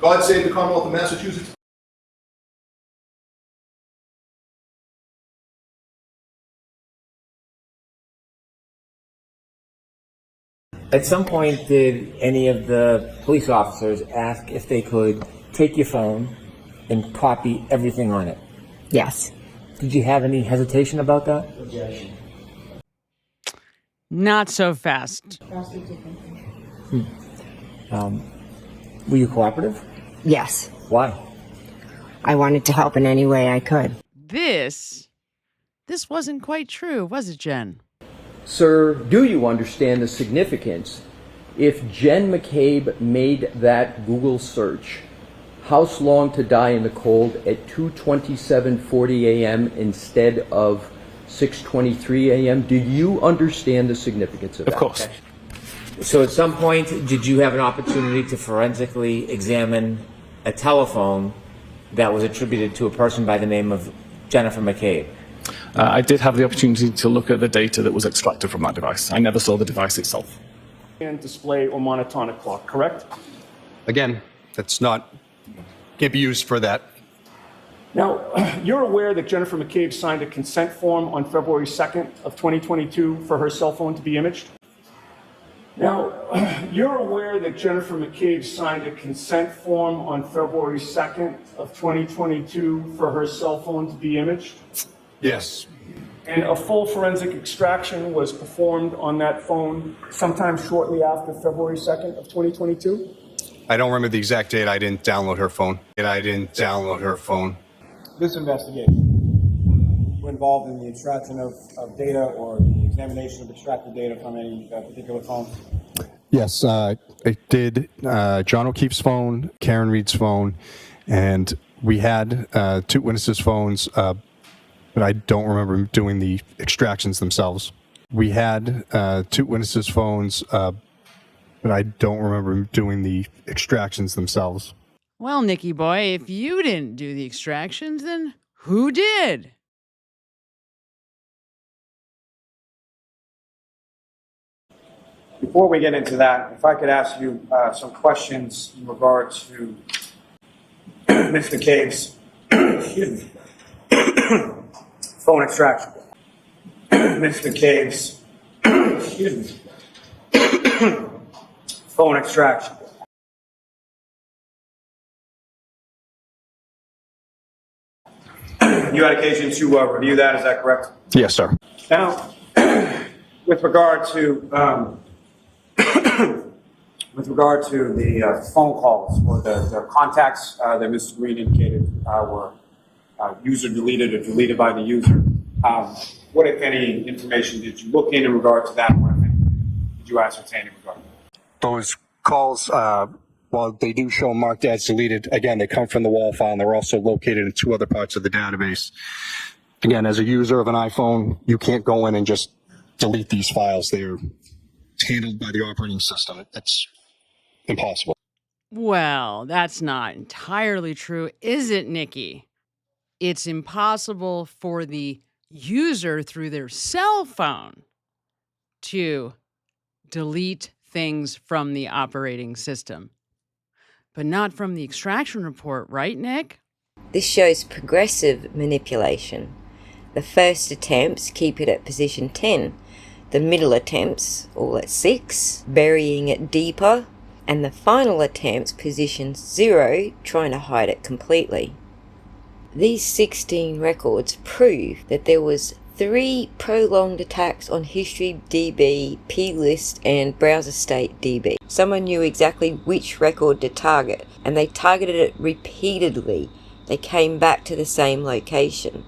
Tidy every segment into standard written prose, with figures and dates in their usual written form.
God save the Commonwealth of Massachusetts. At some point, did any of the police officers ask if they could take your phone and copy everything on it? Yes. Did you have any hesitation about that? Objection. Not so fast. Were you cooperative? Yes. Why? I wanted to help in any way I could. This wasn't quite true, was it, Jen? Sir, do you understand the significance? If Jen McCabe made that Google search, house long to die in the cold at 2:27:40 a.m. instead of 6:23 a.m., do you understand the significance of that? Of course. So at some point, did you have an opportunity to forensically examine a telephone that was attributed to a person by the name of Jennifer McCabe? I did have the opportunity to look at the data that was extracted from that device. I never saw the device itself. And display or monotonic clock, correct? Again, can't be used for that. Now, you're aware that Jennifer McCabe signed a consent form on February 2nd of 2022 for her cell phone to be imaged? Now, you're aware that Jennifer McCabe signed a consent form on February 2nd of 2022 for her cell phone to be imaged? Yes. And a full forensic extraction was performed on that phone sometime shortly after February 2nd of 2022? I don't remember the exact date. I didn't download her phone. This investigation, we're involved in the extraction of data or the examination of extracted data from any particular phone? Yes, I did John O'Keefe's phone, Karen Reed's phone, and we had two witnesses' phones, but I don't remember doing the extractions themselves. We had two witnesses' phones, but I don't remember doing the extractions themselves. Well, Nicky boy, if you didn't do the extractions, then who did? Before we get into that, if I could ask you some questions in regard to Ms. McCabe's phone extraction. Ms. McCabe's phone extraction. You had occasion to review that, is that correct? Yes, sir. Now, with regard to the phone calls or the contacts that Mrs. Green indicated were user deleted or deleted by the user, what, if any, information did you look in regard to that? What, if any, did you ascertain in regard to that? Those calls, while they do show marked as deleted, again, they come from the WAL file, and they're also located in two other parts of the database. Again, as a user of an iPhone, you can't go in and just delete these files. They're handled by the operating system. That's impossible. Well, that's not entirely true, is it, Nicky? It's impossible for the user through their cell phone to delete things from the operating system. But not from the extraction report, right, Nick? This shows progressive manipulation. The first attempts keep it at position 10. The middle attempts, all at 6, burying it deeper. And the final attempts position 0, trying to hide it completely. These 16 records prove that there was 3 prolonged attacks on History DB, plist, and Browser State DB. Someone knew exactly which record to target, and they targeted it repeatedly. They came back to the same location.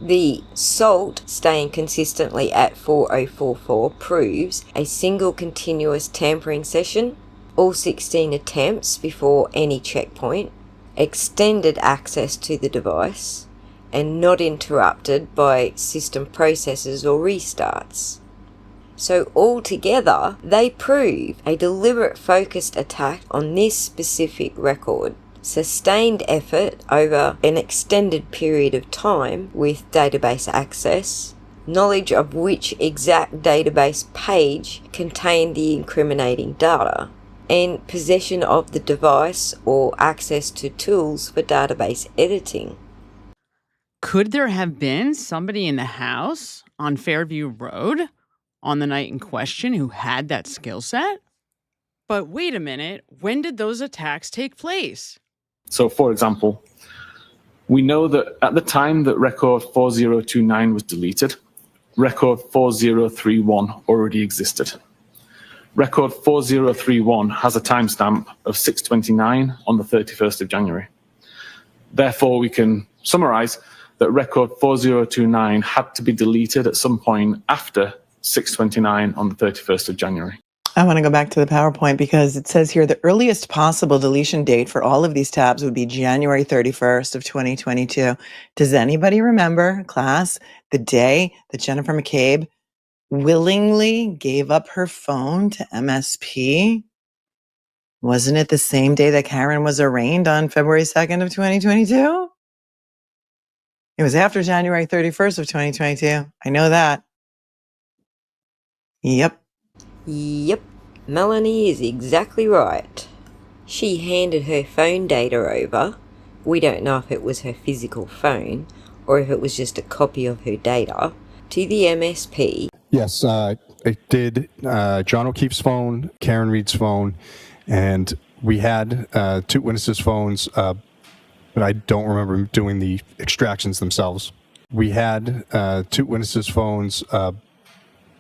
The SALT staying consistently at 4044 proves a single continuous tampering session, all 16 attempts before any checkpoint, extended access to the device, and not interrupted by system processes or restarts. So altogether, they prove a deliberate focused attack on this specific record, sustained effort over an extended period of time with database access, knowledge of which exact database page contained the incriminating data, and possession of the device or access to tools for database editing. Could there have been somebody in the house on Fairvew Road on the night in question who had that skill set? But wait a minute, when did those attacks take place? So, for example, we know that at the time that record 4029 was deleted, record 4031 already existed. Record 4031 has a timestamp of 6:29 on the 31st of January. Therefore, we can summarize that record 4029 had to be deleted at some point after 6:29 on the 31st of January. I want to go back to the PowerPoint because it says here the earliest possible deletion date for all of these tabs would be January 31st of 2022. Does anybody remember, class, the day that Jennifer McCabe willingly gave up her phone to MSP? Wasn't it the same day that Karen was arraigned on February 2nd of 2022? It was after January 31st of 2022. I know that. Yep. Yep, Melanie is exactly right. She handed her phone data over. We don't know if it was her physical phone or if it was just a copy of her data to the MSP. Yes, I did. John O'Keefe's phone, Karen Reed's phone, and we had two witnesses' phones, but I don't remember doing the extractions themselves. We had two witnesses' phones,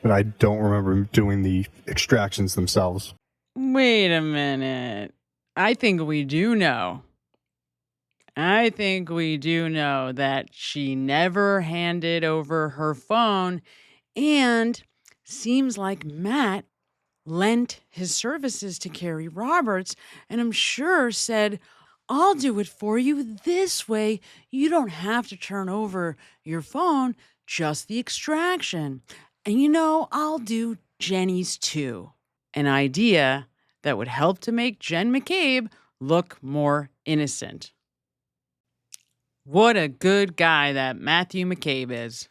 but I don't remember doing the extractions themselves. Wait a minute. I think we do know. I think we do know that she never handed over her phone, and seems like Matt lent his services to Carrie Roberts, and I'm sure said, I'll do it for you this way. You don't have to turn over your phone, just the extraction. And I'll do Jenny's too. An idea that would help to make Jen McCabe look more innocent. What a good guy that Matthew McCabe is.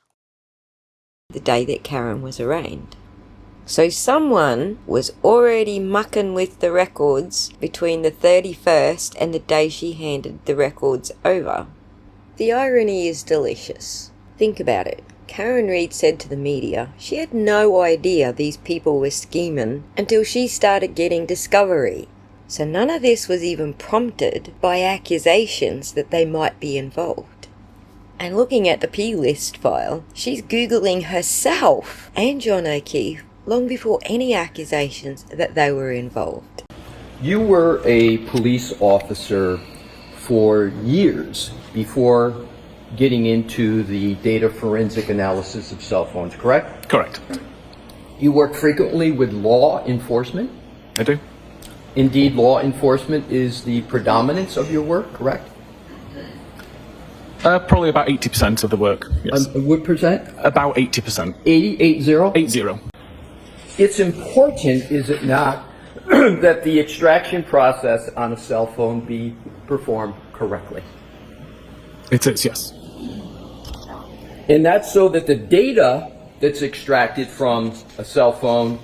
The day that Karen was arraigned. So someone was already mucking with the records between the 31st and the day she handed the records over. The irony is delicious. Think about it. Karen Reed said to the media she had no idea these people were scheming until she started getting discovery. So none of this was even prompted by accusations that they might be involved. And looking at the P-list file, she's Googling herself and John O'Keefe long before any accusations that they were involved. You were a police officer for years before getting into the data forensic analysis of cell phones, correct? Correct. You work frequently with law enforcement. I do. Indeed, law enforcement is the predominance of your work, correct? Probably about 80% of the work, yes. What percent? About 80%. 80? 80. It's important, is it not, that the extraction process on a cell phone be performed correctly? It is, yes. And that's so that the data that's extracted from a cell phone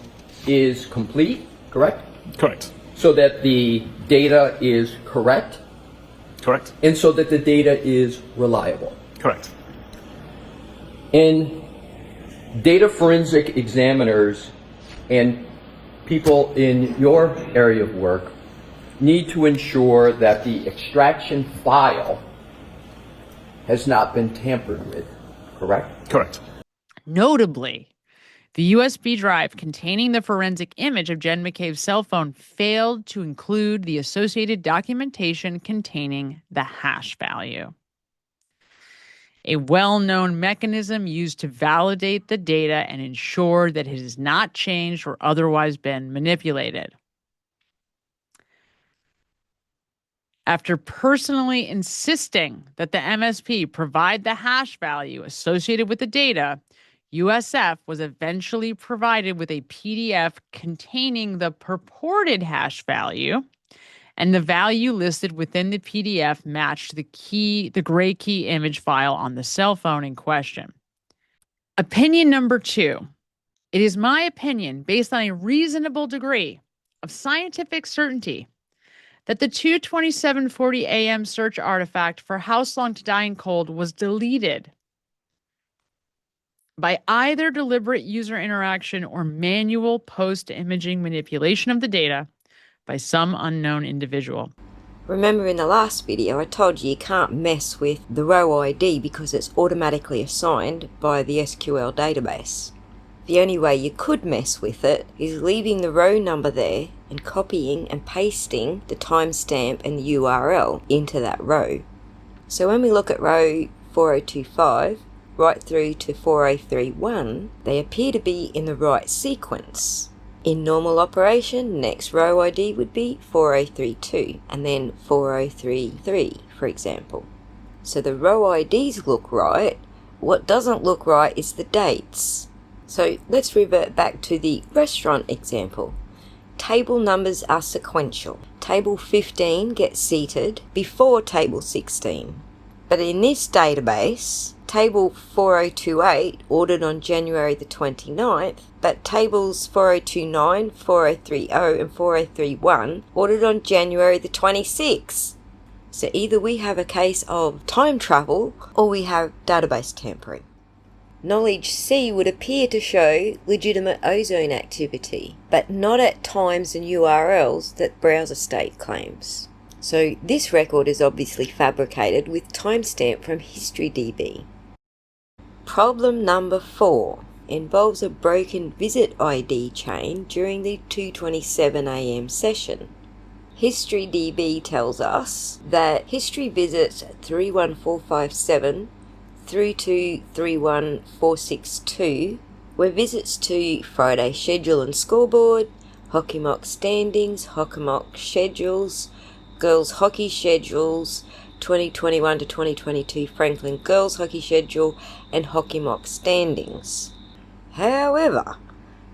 is complete, correct? Correct. So that the data is correct? Correct. And so that the data is reliable? Correct. And data forensic examiners and people in your area of work need to ensure that the extraction file has not been tampered with, correct? Correct. Notably, the USB drive containing the forensic image of Jen McCabe's cell phone failed to include the associated documentation containing the hash value. A well-known mechanism used to validate the data and ensure that it has not changed or otherwise been manipulated. After personally insisting that the MSP provide the hash value associated with the data, USF was eventually provided with a PDF containing the purported hash value, and the value listed within the PDF matched the gray key image file on the cell phone in question. Opinion number 2. It is my opinion, based on a reasonable degree of scientific certainty that the 2:27:40 a.m. search artifact for How Long to Die in Cold was deleted by either deliberate user interaction or manual post-imaging manipulation of the data by some unknown individual. Remember in the last video I told you can't mess with the row ID because it's automatically assigned by the SQL database. The only way you could mess with it is leaving the row number there and copying and pasting the timestamp and the URL into that row. So when we look at row 4025 right through to 4031, they appear to be in the right sequence. In normal operation, next row ID would be 4032 and then 4033, for example. So the row IDs look right. What doesn't look right is the dates. So let's revert back to the restaurant example. Table numbers are sequential. Table 15 gets seated before table 16. But in this database, table 4028 ordered on January the 29th, but tables 4029, 4030 and 4031 ordered on January the 26th. So either we have a case of time travel or we have database tampering. Knowledge C would appear to show legitimate ozone activity, but not at times and URLs that browser state claims. So this record is obviously fabricated with timestamp from HistoryDB. Problem number 4 involves a broken visit ID chain during the 2:27 a.m. session. HistoryDB tells us that history visits 31457 through to 31462 were visits to Friday schedule and scoreboard, hockey mock standings, hockey mock schedules, girls hockey schedules, 2021 to 2022 Franklin girls hockey schedule, and hockey mock standings. However,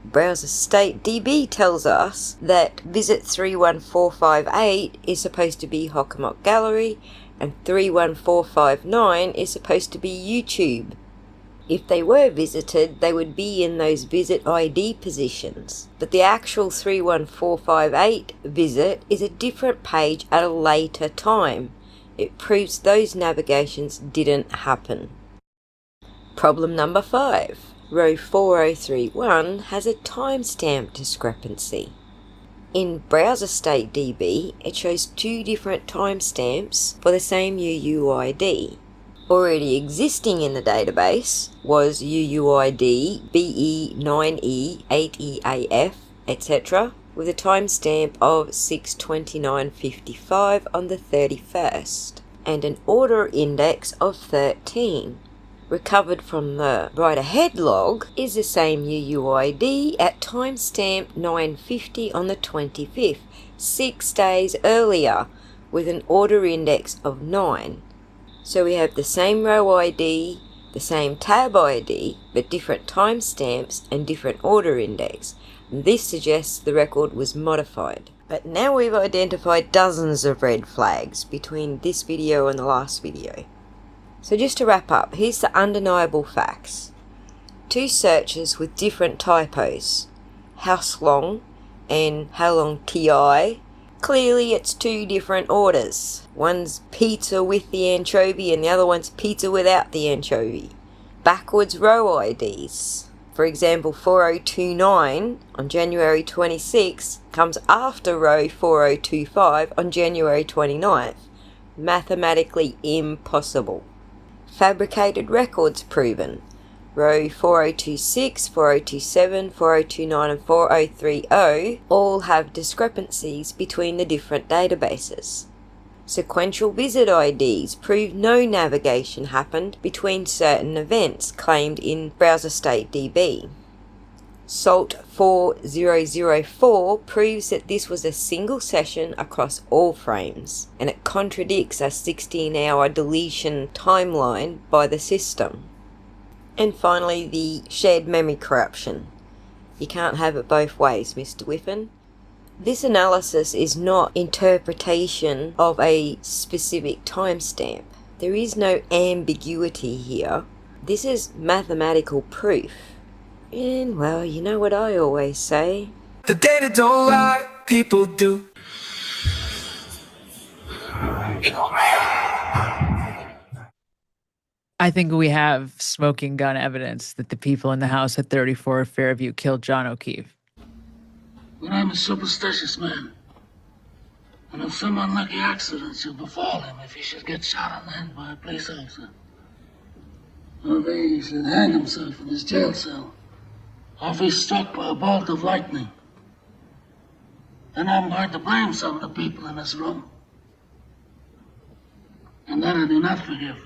Browser State DB tells us that visit 31458 is supposed to be hockey mock gallery and 31459 is supposed to be YouTube. If they were visited, they would be in those visit ID positions. But the actual 31458 visit is a different page at a later time. It proves those navigations didn't happen. Problem number 5. Row 4031 has a timestamp discrepancy. In Browser State DB, it shows 2 different timestamps for the same UUID. Already existing in the database was UUID BE, 9E, 8EAF, etc. with a timestamp of 6/29/55 on the 31st and an order index of 13. Recovered from the write-ahead log is the same UUID at timestamp 9:50 on the 25th, 6 days earlier, with an order index of 9. So we have the same row ID, the same tab ID, but different timestamps and different order index. And this suggests the record was modified. But now we've identified dozens of red flags between this video and the last video. So just to wrap up, here's the undeniable facts. 2 searches with different typos. House long and how long TI. Clearly it's 2 different orders. One's pizza with the anchovy and the other one's pizza without the anchovy. Backwards row IDs. For example, 4029 on January 26th comes after row 4025 on January 29th. Mathematically impossible. Fabricated records proven. Row 4026, 4027, 4029 and 4030 all have discrepancies between the different databases. Sequential visit IDs prove no navigation happened between certain events claimed in Browser State DB. SALT 4004 proves that this was a single session across all frames, and it contradicts a 16-hour deletion timeline by the system. And finally, the shared memory corruption. You can't have it both ways, Mr. Whiffen. This analysis is not interpretation of a specific timestamp. There is no ambiguity here. This is mathematical proof. And well, you know what I always say. The data don't lie. people do. I think we have smoking gun evidence that the people in the house at 34 Fairview killed John O'Keefe. But I'm a superstitious man. And if some unlucky accident should befall him, if he should get shot on the head by a police officer, or if he should hang himself in his jail cell, or if he's struck by a bolt of lightning, then I'm going to blame some of the people in this room. And that I do not forgive.